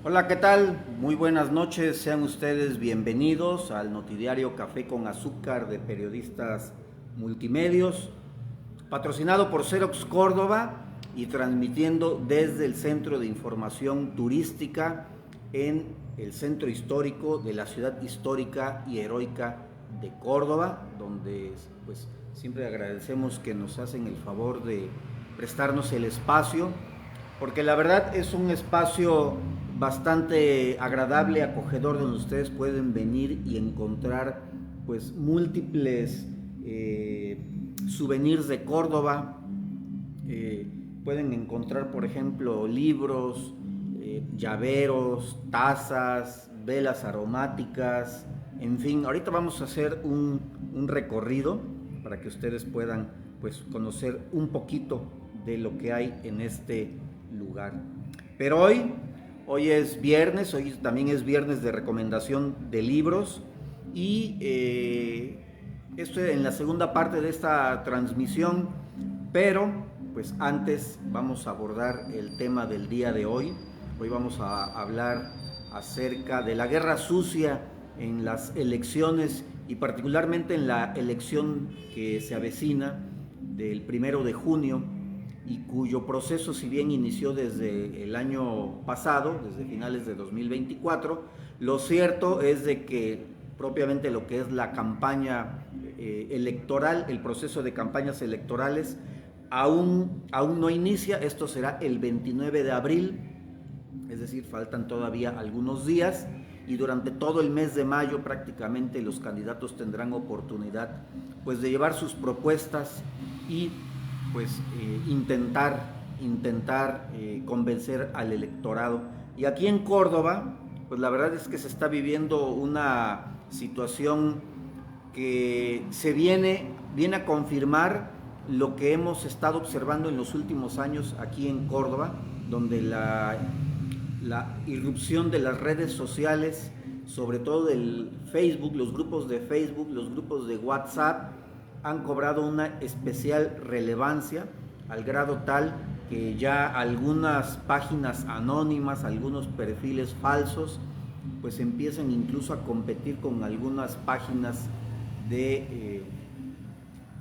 Hola, ¿qué tal? Muy buenas noches, sean ustedes bienvenidos al noticiario Café con Azúcar de Periodistas Multimedios, patrocinado por Xerox Córdoba y transmitiendo desde el Centro de Información Turística en el centro histórico de la ciudad histórica y heroica de Córdoba, donde pues siempre agradecemos que nos hacen el favor de prestarnos el espacio, porque la verdad es un espacio bastante agradable, acogedor, donde ustedes pueden venir y encontrar pues múltiples souvenirs de Córdoba. Pueden encontrar, por ejemplo, libros, llaveros, tazas, velas aromáticas, en fin. Ahorita vamos a hacer un recorrido para que ustedes puedan pues conocer un poquito de lo que hay en este lugar. Pero hoy es viernes, hoy también es viernes de recomendación de libros y esto en la segunda parte de esta transmisión, pero pues antes vamos a abordar el tema del día de hoy. Hoy vamos a hablar acerca de la guerra sucia en las elecciones y particularmente en la elección que se avecina del 1 de junio y cuyo proceso, si bien inició desde el año pasado, desde finales de 2024, lo cierto es de que propiamente lo que es la campaña electoral, el proceso de campañas electorales, aún no inicia. Esto será el 29 de abril, es decir, faltan todavía algunos días, y durante todo el mes de mayo prácticamente los candidatos tendrán oportunidad pues de llevar sus propuestas y pues intentar convencer al electorado. Y aquí en Córdoba, pues la verdad es que se está viviendo una situación que viene a confirmar lo que hemos estado observando en los últimos años aquí en Córdoba, donde la irrupción de las redes sociales, sobre todo del Facebook, los grupos de Facebook, los grupos de WhatsApp, han cobrado una especial relevancia al grado tal que ya algunas páginas anónimas, algunos perfiles falsos, pues empiezan incluso a competir con algunas páginas de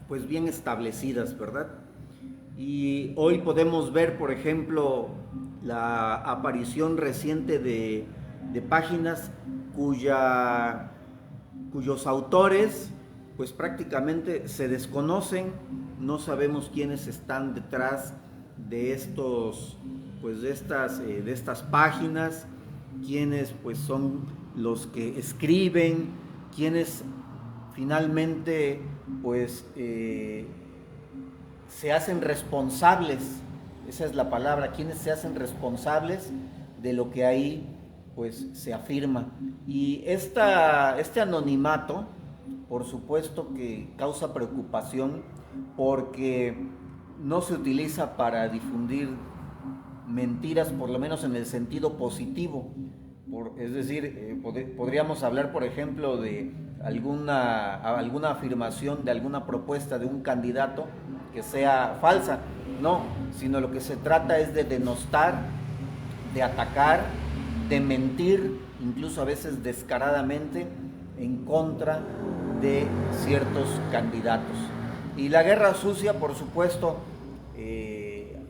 pues bien establecidas, ¿verdad? Y hoy podemos ver, por ejemplo, la aparición reciente de páginas cuyos autores pues prácticamente se desconocen. No sabemos quiénes están detrás de estos pues de estas páginas, quiénes pues son los que escriben, quiénes finalmente pues se hacen responsables, esa es la palabra, quienes se hacen responsables de lo que ahí pues se afirma. Y este anonimato, por supuesto que causa preocupación, porque no se utiliza para difundir mentiras, por lo menos en el sentido positivo. Es decir, podríamos hablar, por ejemplo, de alguna afirmación, de alguna propuesta de un candidato que sea falsa. No, sino lo que se trata es de denostar, de atacar, de mentir, incluso a veces descaradamente, en contra de ciertos candidatos. Y la guerra sucia, por supuesto,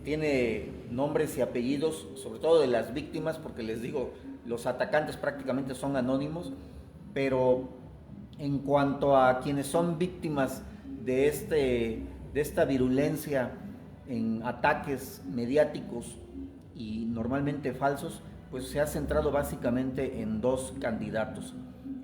tiene nombres y apellidos, sobre todo de las víctimas, porque les digo, los atacantes prácticamente son anónimos, pero en cuanto a quienes son víctimas de esta virulencia en ataques mediáticos y normalmente falsos, pues se ha centrado básicamente en dos candidatos.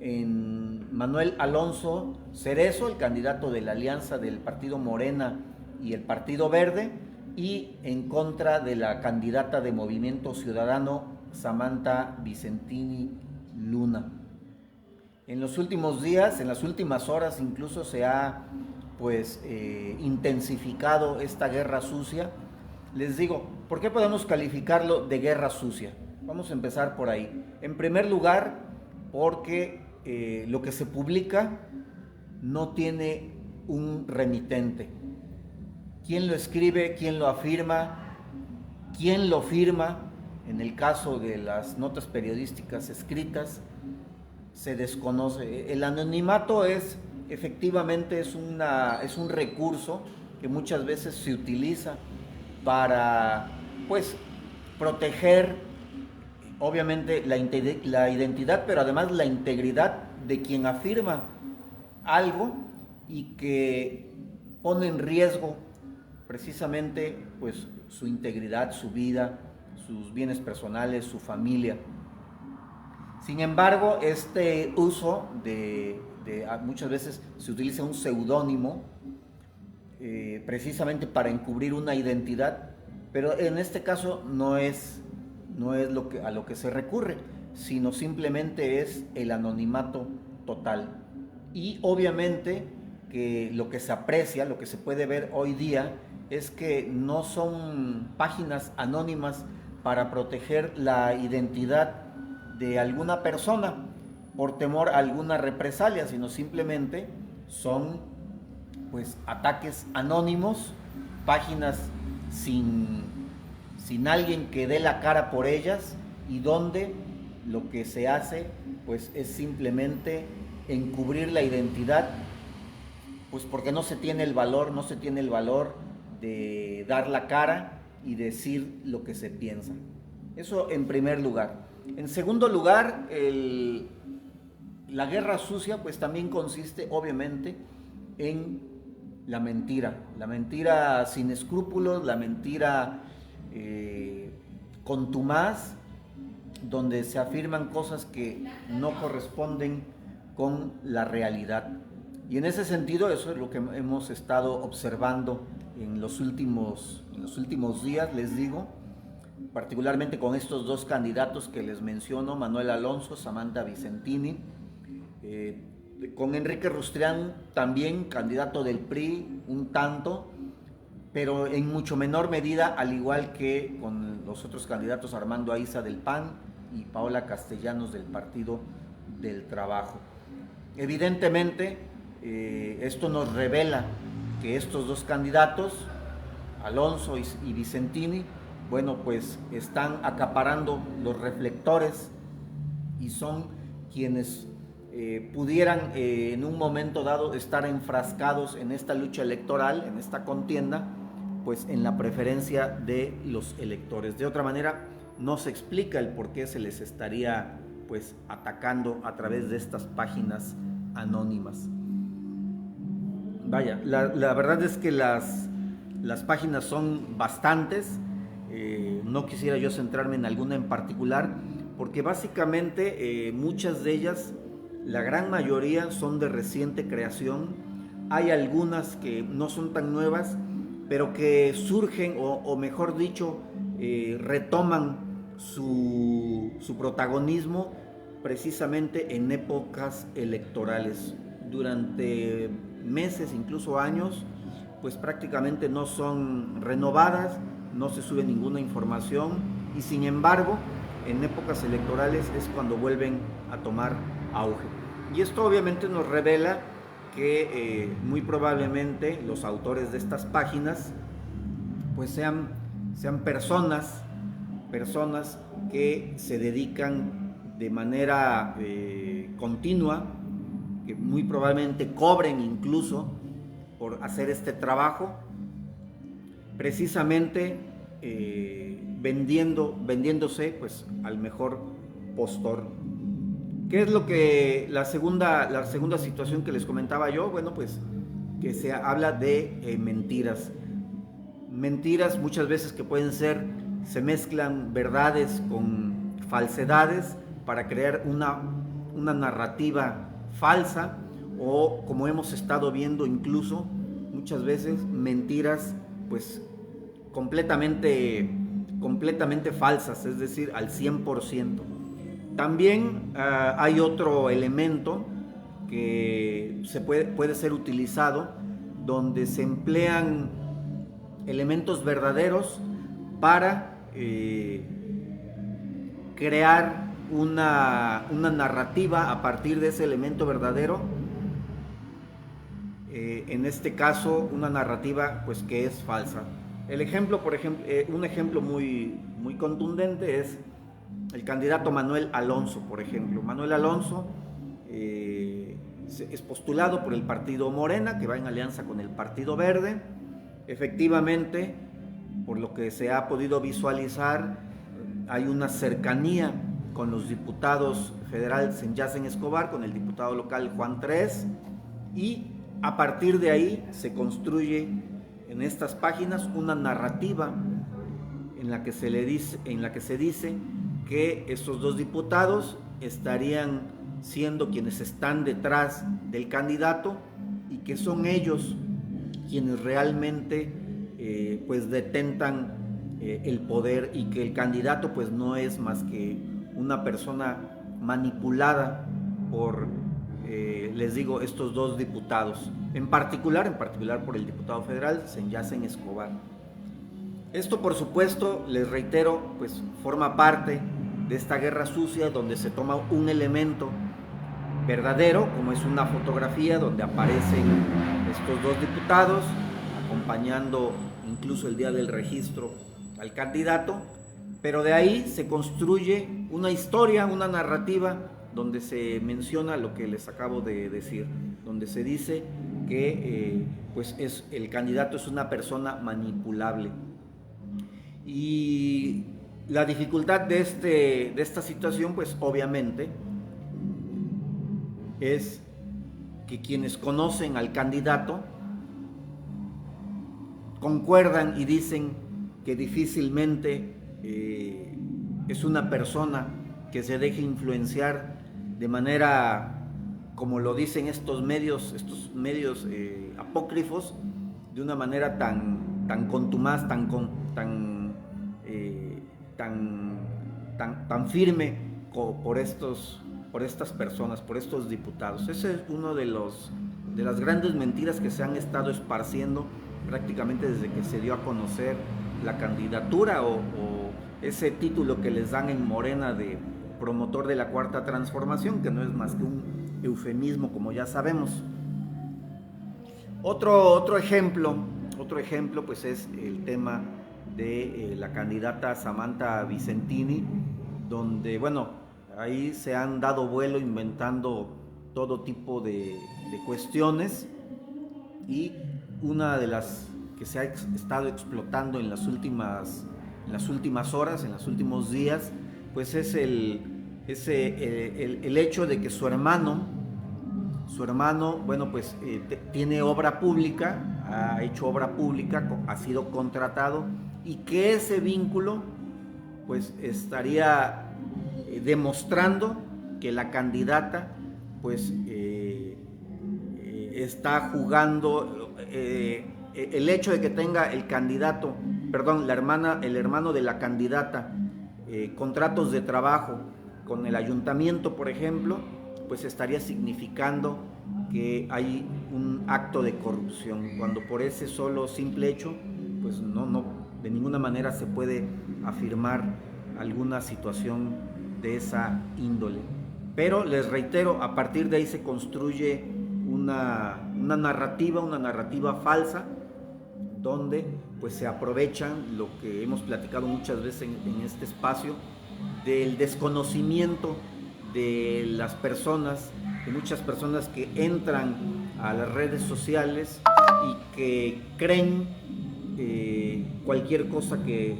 En Manuel Alonso Cerezo, el candidato de la alianza del partido Morena y el Partido Verde, y en contra de la candidata de Movimiento Ciudadano, Samantha Vicentini Luna. En los últimos días, en las últimas horas incluso se ha pues intensificado esta guerra sucia. Les digo, ¿por qué podemos calificarlo de guerra sucia? Vamos a empezar por ahí. En primer lugar, porque lo que se publica no tiene un remitente. ¿Quién lo escribe? ¿Quién lo afirma? ¿Quién lo firma? En el caso de las notas periodísticas escritas, se desconoce. El anonimato efectivamente es un recurso que muchas veces se utiliza para, pues, proteger obviamente la identidad, pero además la integridad de quien afirma algo y que pone en riesgo precisamente, pues, su integridad, su vida, sus bienes personales, su familia. Sin embargo, este uso muchas veces se utiliza un seudónimo precisamente para encubrir una identidad, pero en este caso no es a lo que se recurre, sino simplemente es el anonimato total. Y obviamente que lo que se aprecia, lo que se puede ver hoy día, es que no son páginas anónimas para proteger la identidad de alguna persona por temor a alguna represalia, sino simplemente son, pues, ataques anónimos, páginas sin alguien que dé la cara por ellas, y donde lo que se hace, pues, es simplemente encubrir la identidad, pues porque no se tiene el valor de dar la cara y decir lo que se piensa. Eso en primer lugar. En segundo lugar, la guerra sucia pues también consiste obviamente en la mentira sin escrúpulos, la mentira contumaz, donde se afirman cosas que no corresponden con la realidad. Y en ese sentido, eso es lo que hemos estado observando en los últimos días, les digo, particularmente con estos dos candidatos que les menciono, Manuel Alonso, Samantha Vicentini, con Enrique Rustrián también, candidato del PRI, un tanto, pero en mucho menor medida, al igual que con los otros candidatos, Armando Aiza del PAN y Paola Castellanos del Partido del Trabajo. Evidentemente, esto nos revela que estos dos candidatos, Alonso y Vicentini, bueno, pues están acaparando los reflectores y son quienes pudieran en un momento dado estar enfrascados en esta lucha electoral, en esta contienda, pues en la preferencia de los electores. De otra manera, no se explica el por qué se les estaría, pues, atacando a través de estas páginas anónimas. Vaya, la verdad es que las páginas son bastantes. No quisiera yo centrarme en alguna en particular, porque básicamente muchas de ellas, la gran mayoría, son de reciente creación. Hay algunas que no son tan nuevas, pero que surgen, o mejor dicho, retoman su protagonismo precisamente en épocas electorales. Durante meses, incluso años, pues prácticamente no son renovadas, no se sube ninguna información, y sin embargo en épocas electorales es cuando vuelven a tomar auge. Y esto obviamente nos revela que muy probablemente los autores de estas páginas pues sean personas que se dedican de manera continua, que muy probablemente cobren incluso por hacer este trabajo, precisamente vendiéndose pues al mejor postor. ¿Qué es lo que la segunda situación que les comentaba yo? Bueno, pues que se habla de mentiras muchas veces que se mezclan verdades con falsedades para crear una narrativa falsa, o, como hemos estado viendo, incluso muchas veces mentiras pues completamente falsas, es decir, al 100%. También hay otro elemento que puede ser utilizado, donde se emplean elementos verdaderos para crear una narrativa a partir de ese elemento verdadero. En este caso, una narrativa pues que es falsa. El ejemplo, por ejemplo, un ejemplo muy contundente es el candidato Manuel Alonso, por ejemplo. Manuel Alonso es postulado por el partido Morena, que va en alianza con el Partido Verde. Efectivamente, por lo que se ha podido visualizar, hay una cercanía con los diputados federales Senyacen Escobar, con el diputado local Juan Tres, y a partir de ahí se construye en estas páginas una narrativa en la que se dice que estos dos diputados estarían siendo quienes están detrás del candidato y que son ellos quienes realmente pues detentan el poder, y que el candidato pues no es más que una persona manipulada por les digo, estos dos diputados, en particular por el diputado federal Senyacen Escobar. Esto, por supuesto, les reitero, pues forma parte de esta guerra sucia, donde se toma un elemento verdadero, como es una fotografía donde aparecen estos dos diputados, acompañando incluso el día del registro al candidato, pero de ahí se construye una historia, una narrativa, donde se menciona lo que les acabo de decir, donde se dice que pues el candidato es una persona manipulable. Y la dificultad de esta situación, pues obviamente, es que quienes conocen al candidato concuerdan y dicen que difícilmente es una persona que se deje influenciar de manera, como lo dicen estos medios apócrifos, de una manera tan contumaz, tan firme por estas personas, por estos diputados. Ese es uno de las grandes mentiras que se han estado esparciendo prácticamente desde que se dio a conocer la candidatura o ese título que les dan en Morena de promotor de la Cuarta Transformación, que no es más que un eufemismo, como ya sabemos. Otro ejemplo pues es el tema de la candidata Samantha Vicentini, donde, bueno, ahí se han dado vuelo inventando todo tipo de cuestiones, y una de las que se ha estado explotando en las últimas horas, en los últimos días, pues es el hecho de que su hermano, bueno, pues tiene obra pública, ha hecho obra pública, ha sido contratado, y que ese vínculo pues estaría demostrando que la candidata pues está jugando, el hecho de que tenga el hermano de la candidata contratos de trabajo con el ayuntamiento, por ejemplo, pues estaría significando que hay un acto de corrupción, cuando por ese solo simple hecho pues no de ninguna manera se puede afirmar alguna situación de esa índole. Pero les reitero, a partir de ahí se construye una narrativa falsa, donde pues se aprovechan lo que hemos platicado muchas veces en este espacio, del desconocimiento de las personas, de muchas personas que entran a las redes sociales y que creen cualquier cosa que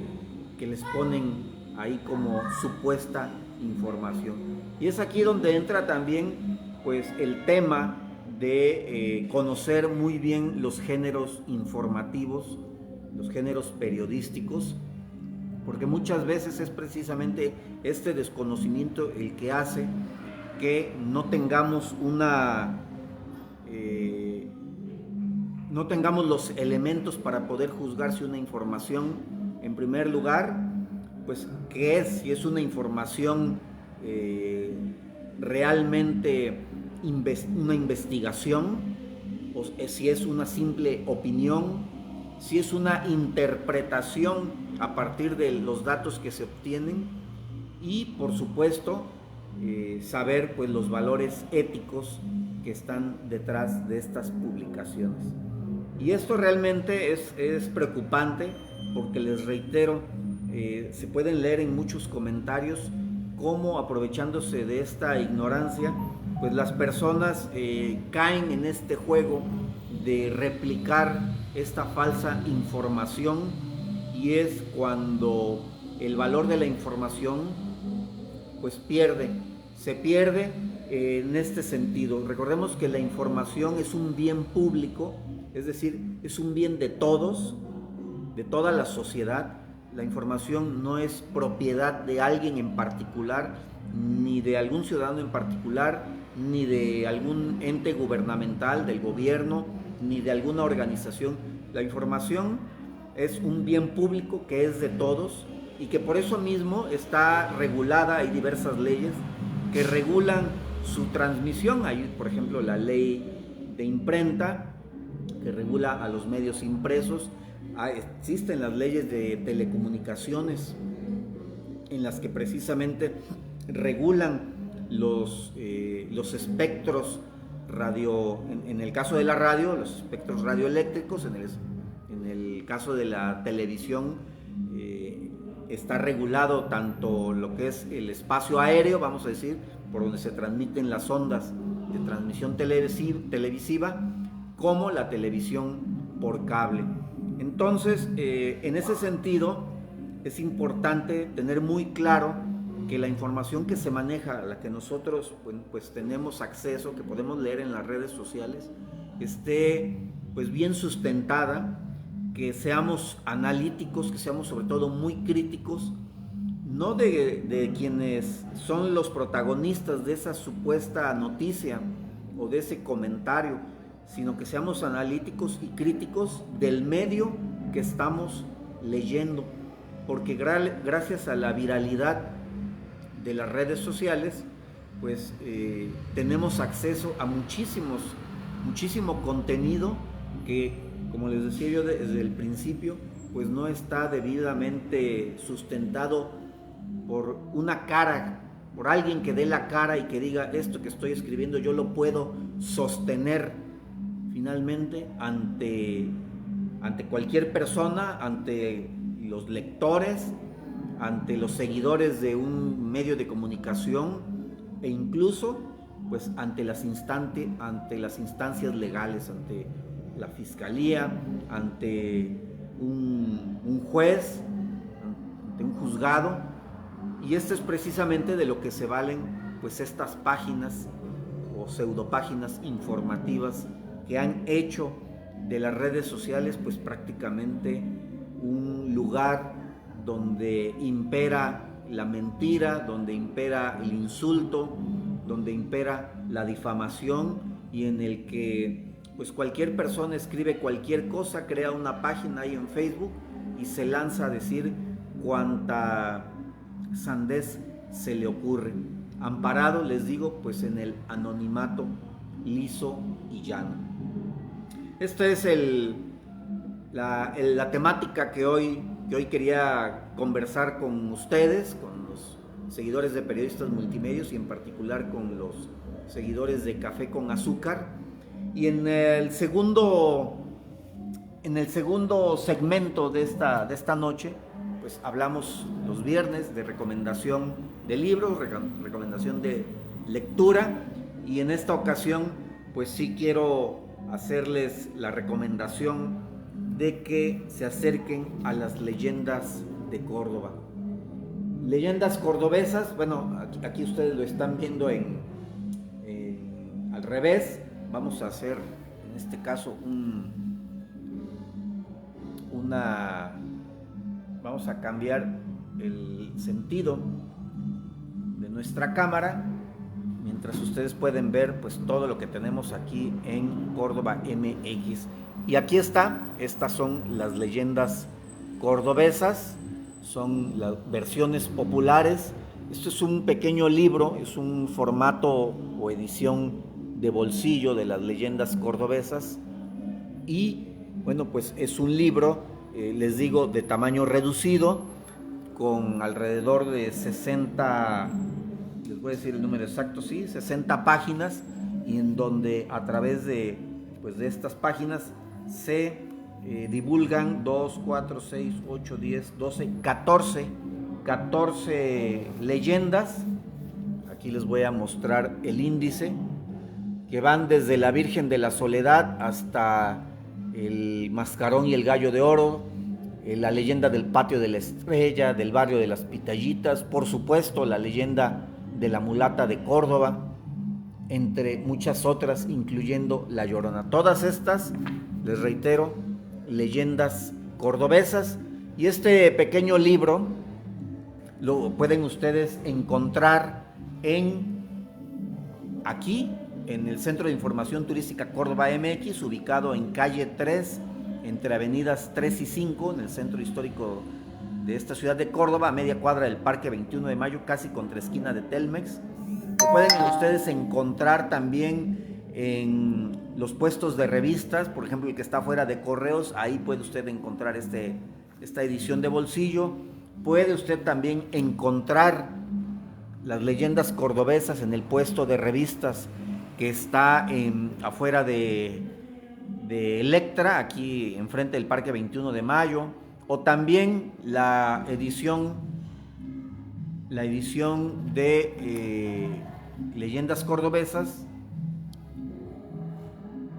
les ponen ahí como supuesta información. Y es aquí donde entra también pues el tema de conocer muy bien los géneros informativos, los géneros periodísticos, porque muchas veces es precisamente este desconocimiento el que hace que no tengamos no tengamos los elementos para poder juzgar si una información, en primer lugar, pues qué es, si es una información realmente una investigación, o si es una simple opinión, si es una interpretación a partir de los datos que se obtienen, y por supuesto saber pues los valores éticos que están detrás de estas publicaciones. Y esto realmente es preocupante, porque les reitero, se pueden leer en muchos comentarios cómo, aprovechándose de esta ignorancia, pues las personas caen en este juego de replicar esta falsa información, y es cuando el valor de la información pues se pierde en este sentido. Recordemos que la información es un bien público, es decir, es un bien de todos, de toda la sociedad. La información no es propiedad de alguien en particular, ni de algún ciudadano en particular, ni de algún ente gubernamental, del gobierno, ni de alguna organización. La información es un bien público que es de todos y que por eso mismo está regulada. Hay diversas leyes que regulan su transmisión. Hay, por ejemplo, la ley de imprenta, que regula a los medios impresos. Existen las leyes de telecomunicaciones, en las que precisamente regulan los espectros radio, en el caso de la radio, los espectros radioeléctricos. En el caso de la televisión, está regulado tanto lo que es el espacio aéreo, vamos a decir, por donde se transmiten las ondas de transmisión televisiva, como la televisión por cable. Entonces, en ese sentido, es importante tener muy claro que la información que se maneja, a la que nosotros pues tenemos acceso, que podemos leer en las redes sociales, esté pues bien sustentada, que seamos analíticos, que seamos sobre todo muy críticos, no de quienes son los protagonistas de esa supuesta noticia o de ese comentario, sino que seamos analíticos y críticos del medio que estamos leyendo, porque gracias a la viralidad de las redes sociales, pues tenemos acceso a muchísimo contenido que, como les decía yo desde el principio, pues no está debidamente sustentado por una cara, por alguien que dé la cara y que diga: esto que estoy escribiendo yo lo puedo sostener finalmente ante cualquier persona, ante los lectores, ante los seguidores de un medio de comunicación, e incluso pues ante las instancias legales, ante la fiscalía, ante un juez, ante un juzgado. Y esto es precisamente de lo que se valen pues estas páginas o pseudopáginas informativas que han hecho de las redes sociales pues prácticamente un lugar donde impera la mentira, donde impera el insulto, donde impera la difamación, y en el que pues cualquier persona escribe cualquier cosa, crea una página ahí en Facebook y se lanza a decir cuanta sandez se le ocurre, amparado, les digo, pues en el anonimato liso y llano. Esta es la temática que hoy quería conversar con ustedes, con los seguidores de Periodistas Multimedios y en particular con los seguidores de Café con Azúcar. Y en el segundo segmento de esta noche, pues hablamos los viernes de recomendación de libros, recomendación de lectura, y en esta ocasión pues sí quiero hacerles la recomendación de que se acerquen a las leyendas de Córdoba. Leyendas cordobesas, bueno, aquí ustedes lo están viendo al revés. Vamos a hacer en este caso vamos a cambiar el sentido de nuestra cámara, mientras ustedes pueden ver pues todo lo que tenemos aquí en Córdoba MX. Y aquí estas son las leyendas cordobesas, son las versiones populares. Esto es un pequeño libro, es un formato o edición de bolsillo de las leyendas cordobesas, y bueno, pues es un libro, les digo, de tamaño reducido, con alrededor de 60, les voy a decir el número exacto, sí, 60 páginas, y en donde a través de estas páginas se divulgan 2, 4, 6, 8, 10, 12, 14 leyendas. Aquí les voy a mostrar el índice, que van desde la Virgen de la Soledad hasta el Mascarón y el Gallo de Oro, la leyenda del Patio de la Estrella, del barrio de las Pitayitas, por supuesto la leyenda de la Mulata de Córdoba, entre muchas otras, incluyendo La Llorona. Todas estas, les reitero, leyendas cordobesas. Y este pequeño libro lo pueden ustedes encontrar aquí en el Centro de Información Turística Córdoba MX, ubicado en calle 3, entre avenidas 3 y 5, en el centro histórico de esta ciudad de Córdoba, a media cuadra del Parque 21 de Mayo, casi contra esquina de Telmex. Lo pueden ustedes encontrar también en los puestos de revistas, por ejemplo el que está fuera de Correos, ahí puede usted encontrar esta edición de bolsillo. Puede usted también encontrar las leyendas cordobesas en el puesto de revistas que está afuera de Electra, aquí enfrente del Parque 21 de Mayo, o también la edición de leyendas cordobesas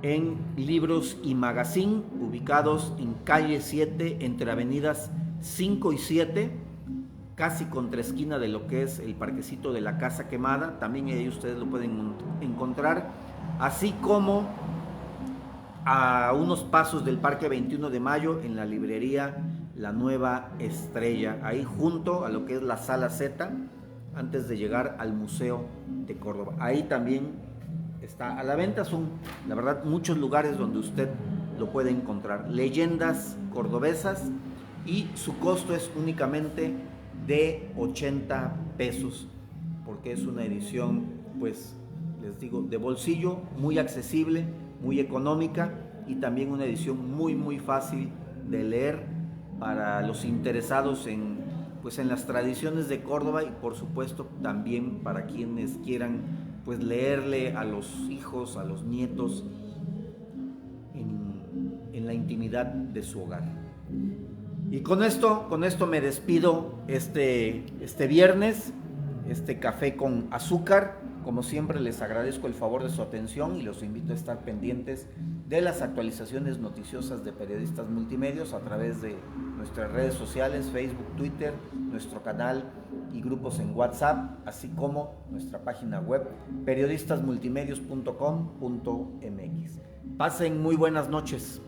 en Libros y Magazine, ubicados en calle 7, entre avenidas 5 y 7, casi contra esquina de lo que es el parquecito de la Casa Quemada. También ahí ustedes lo pueden encontrar, así como a unos pasos del Parque 21 de Mayo, en la librería La Nueva Estrella, ahí junto a lo que es la Sala Z, antes de llegar al Museo de Córdoba. Ahí también está a la venta. Son, la verdad, muchos lugares donde usted lo puede encontrar. Leyendas cordobesas, y su costo es únicamente de 80 pesos, porque es una edición, pues, les digo, de bolsillo, muy accesible, muy económica, y también una edición muy, muy fácil de leer para los interesados en las tradiciones de Córdoba, y por supuesto también para quienes quieran pues leerle a los hijos, a los nietos en la intimidad de su hogar. Y con esto me despido este viernes, este café con azúcar. Como siempre, les agradezco el favor de su atención y los invito a estar pendientes de las actualizaciones noticiosas de Periodistas Multimedios a través de nuestras redes sociales, Facebook, Twitter, nuestro canal y grupos en WhatsApp, así como nuestra página web periodistasmultimedios.com.mx. Pasen muy buenas noches.